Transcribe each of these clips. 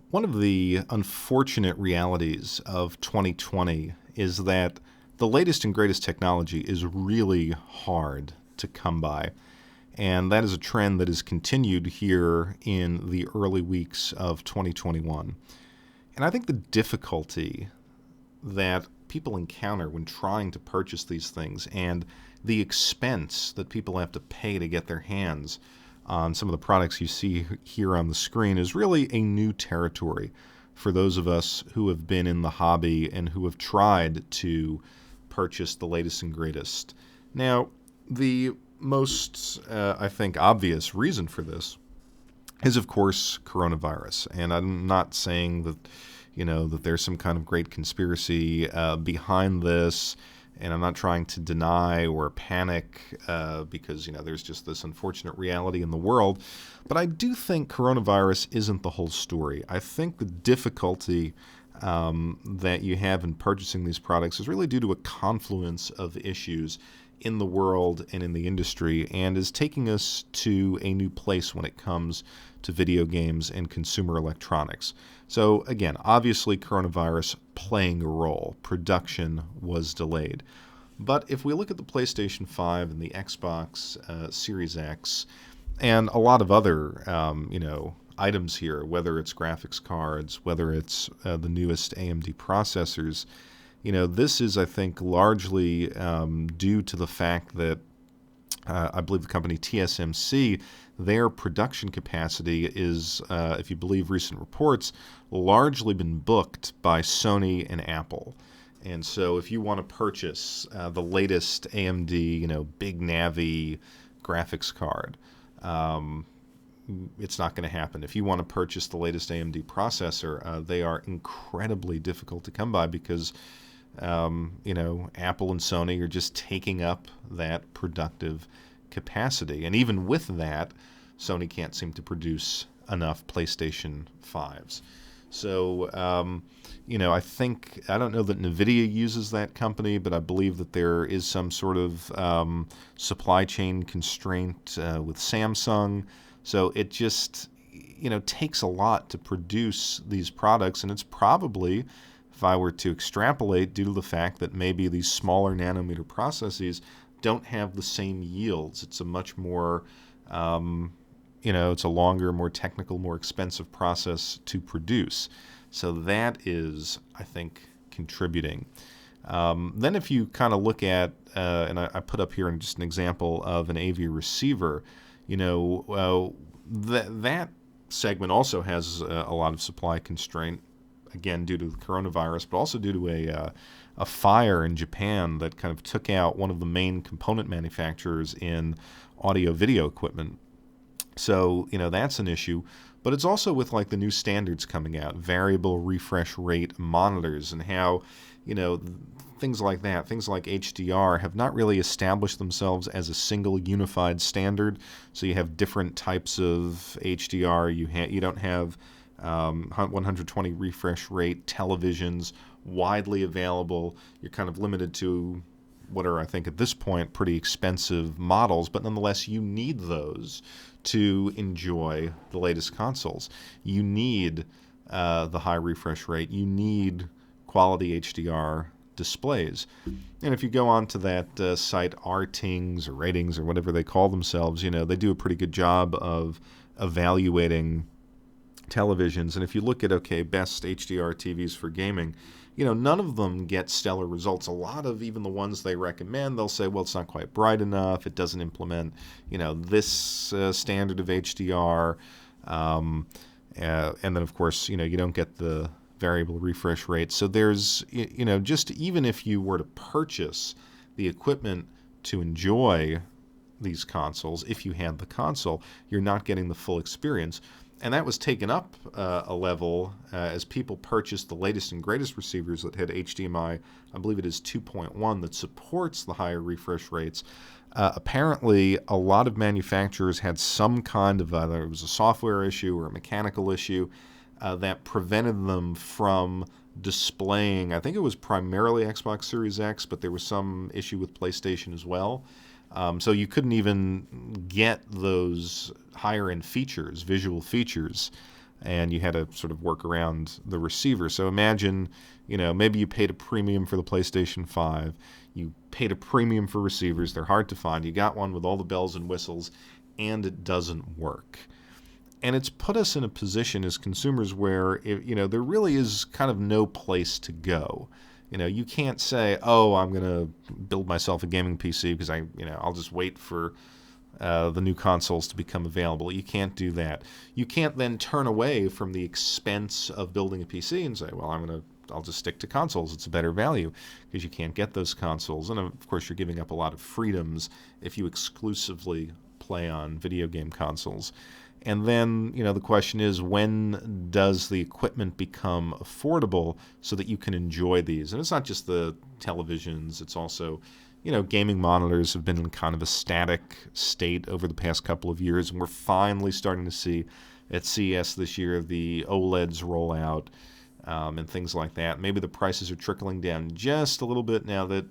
One of the unfortunate realities of 2020 is that the latest and greatest technology is really hard to come by. And that is a trend that has continued here in the early weeks of 2021. And I think the difficulty that people encounter when trying to purchase these things and the expense that people have to pay to get their hands on some of the products you see here on the screen is really a new territory for those of us who have been in the hobby and who have tried to purchase the latest and greatest. Now, the most, I think, obvious reason for this is, of course, coronavirus. And I'm not saying that, that there's some kind of great conspiracy behind this. And I'm not trying to deny or panic because, there's just this unfortunate reality in the world. But I do think coronavirus isn't the whole story. I think the difficulty that you have in purchasing these products is really due to a confluence of issues in the world and in the industry, and is taking us to a new place when it comes to video games and consumer electronics. So again, obviously coronavirus playing a role. Production was delayed. But if we look at the PlayStation 5 and the Xbox Series X and a lot of other items here, whether it's graphics cards, whether it's the newest AMD processors, this is, I think, largely due to the fact that I believe the company TSMC, their production capacity is, if you believe recent reports, largely been booked by Sony and Apple. And so if you want to purchase the latest AMD, big Navi graphics card, it's not going to happen. If you want to purchase the latest AMD processor, they are incredibly difficult to come by because Apple and Sony are just taking up that productive capacity. And even with that, Sony can't seem to produce enough PlayStation 5s. So, I think, I don't know that NVIDIA uses that company, but I believe that there is some sort of supply chain constraint with Samsung. So it just, takes a lot to produce these products, and it's probably, if I were to extrapolate, due to the fact that maybe these smaller nanometer processes don't have the same yields. It's a much more, it's a longer, more technical, more expensive process to produce. So that is, I think, contributing. Then if you kind of look at, and I put up here just an example of an AV receiver, that segment also has a lot of supply constraint, again, due to the coronavirus, but also due to a fire in Japan that kind of took out one of the main component manufacturers in audio-video equipment. So, that's an issue. But it's also with like the new standards coming out, variable refresh rate monitors, and how, things like that, things like HDR have not really established themselves as a single unified standard. So you have different types of HDR. You don't have 120 refresh rate televisions widely available. You're kind of limited to what are, I think, at this point, pretty expensive models, but nonetheless, you need those to enjoy the latest consoles. You need the high refresh rate. You need quality HDR displays. And if you go on to that site, Rtings or Ratings or whatever they call themselves, they do a pretty good job of evaluating televisions. And if you look at, best HDR TVs for gaming, none of them get stellar results. A lot of even the ones they recommend, they'll say, well, it's not quite bright enough. It doesn't implement, this standard of HDR. And then, of course, you don't get the variable refresh rate. So there's, just even if you were to purchase the equipment to enjoy these consoles, if you had the console, you're not getting the full experience. And that was taken up a level as people purchased the latest and greatest receivers that had HDMI, I believe it is 2.1, that supports the higher refresh rates. Apparently, a lot of manufacturers had some kind of, either it was a software issue or a mechanical issue, that prevented them from displaying, I think it was primarily Xbox Series X, but there was some issue with PlayStation as well. So you couldn't even get those higher end features, visual features, and you had to sort of work around the receiver. So imagine, maybe you paid a premium for the PlayStation 5. You paid a premium for receivers. They're hard to find. You got one with all the bells and whistles, and it doesn't work. And it's put us in a position as consumers where, there really is kind of no place to go. You can't say, oh, I'm going to build myself a gaming PC because I'll just wait for the new consoles to become available. You can't do that. You can't then turn away from the expense of building a PC and say, well, I'll just stick to consoles. It's a better value, because you can't get those consoles. And of course, you're giving up a lot of freedoms if you exclusively play on video game consoles. And then, the question is, when does the equipment become affordable so that you can enjoy these? And it's not just the televisions, it's also, gaming monitors have been in kind of a static state over the past couple of years, and we're finally starting to see at CES this year the OLEDs roll out, and things like that. Maybe the prices are trickling down just a little bit now that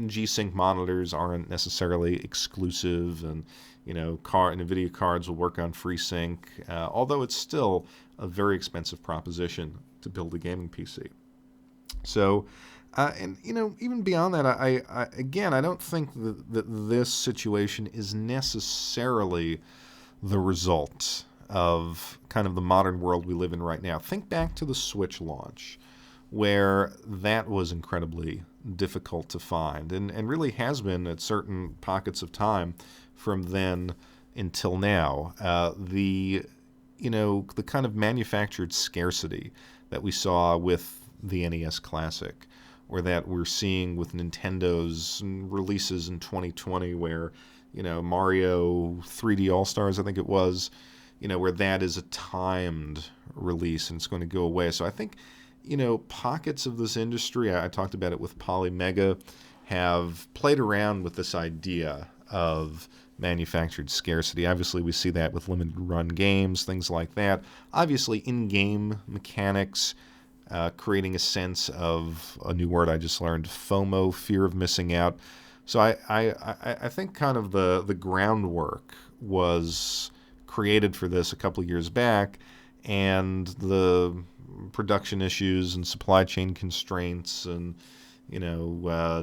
G-Sync monitors aren't necessarily exclusive, and NVIDIA cards will work on FreeSync, although it's still a very expensive proposition to build a gaming PC. So, and even beyond that, I don't think that this situation is necessarily the result of kind of the modern world we live in right now. Think back to the Switch launch, where that was incredibly difficult to find, and really has been at certain pockets of time from then until now. The kind of manufactured scarcity that we saw with the NES Classic, or that we're seeing with Nintendo's releases in 2020, where Mario 3D All-Stars, I think it was, where that is a timed release and it's going to go away. So I think pockets of this industry, I talked about it with Polymega, have played around with this idea of manufactured scarcity. Obviously, we see that with limited run games, things like that. Obviously, in-game mechanics, creating a sense of a new word I just learned, FOMO, fear of missing out. So I think kind of the groundwork was created for this a couple of years back, and the production issues and supply chain constraints and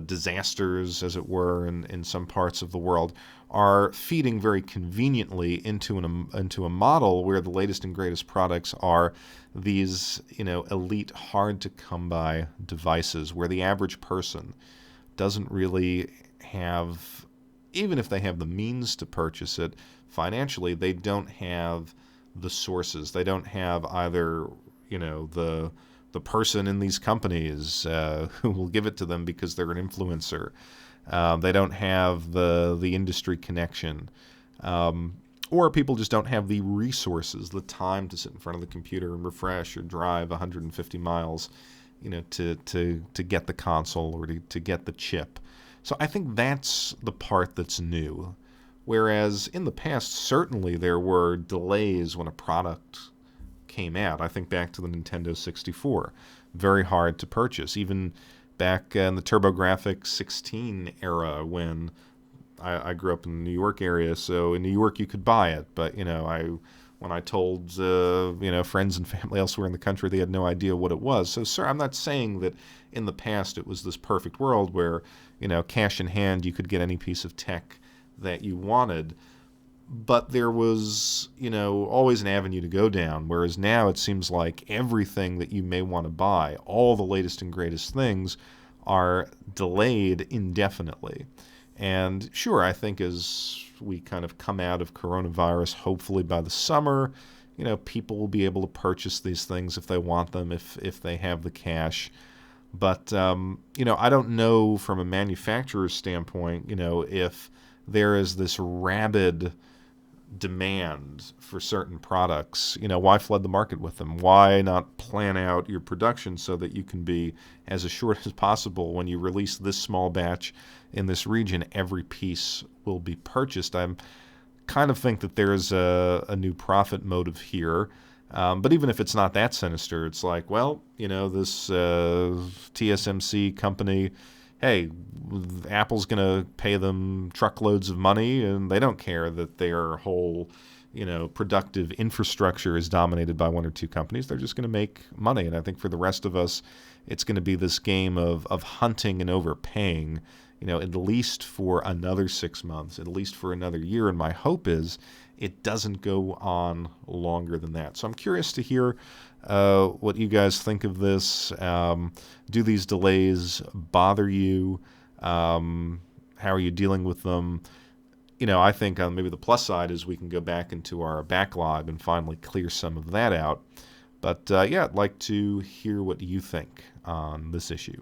disasters, as it were, in some parts of the world, are feeding very conveniently into a model where the latest and greatest products are these elite, hard to come by devices, where the average person doesn't really have, even if they have the means to purchase it financially, they don't have the sources. They don't have either the person in these companies who will give it to them because they're an influencer. They don't have the industry connection, or people just don't have the resources, the time to sit in front of the computer and refresh or drive 150 miles, to get the console or to get the chip. So I think that's the part that's new. Whereas in the past, certainly there were delays when a product came out. I think back to the Nintendo 64. Very hard to purchase. Even back in the TurboGrafx 16 era, when I grew up in the New York area, so in New York you could buy it. But, when I told, friends and family elsewhere in the country, they had no idea what it was. So, sir, I'm not saying that in the past it was this perfect world where, cash in hand, you could get any piece of tech that you wanted. But there was, always an avenue to go down, whereas now it seems like everything that you may want to buy, all the latest and greatest things, are delayed indefinitely. And sure, I think as we kind of come out of coronavirus, hopefully by the summer, people will be able to purchase these things if they want them, if they have the cash. But, I don't know from a manufacturer's standpoint, if there is this rabid demand for certain products, why flood the market with them? Why not plan out your production so that you can be as assured as possible when you release this small batch in this region, every piece will be purchased? I kind of think that there's a new profit motive here. But even if it's not that sinister, it's like, well, this TSMC company, hey, Apple's going to pay them truckloads of money, and they don't care that their whole, productive infrastructure is dominated by one or two companies. They're just going to make money. And I think for the rest of us, it's going to be this game of hunting and overpaying, at least for another 6 months, at least for another year. And my hope is it doesn't go on longer than that. So I'm curious to hear what you guys think of this. Do these delays bother you? How are you dealing with them? I think maybe the plus side is we can go back into our backlog and finally clear some of that out. But yeah, I'd like to hear what you think on this issue.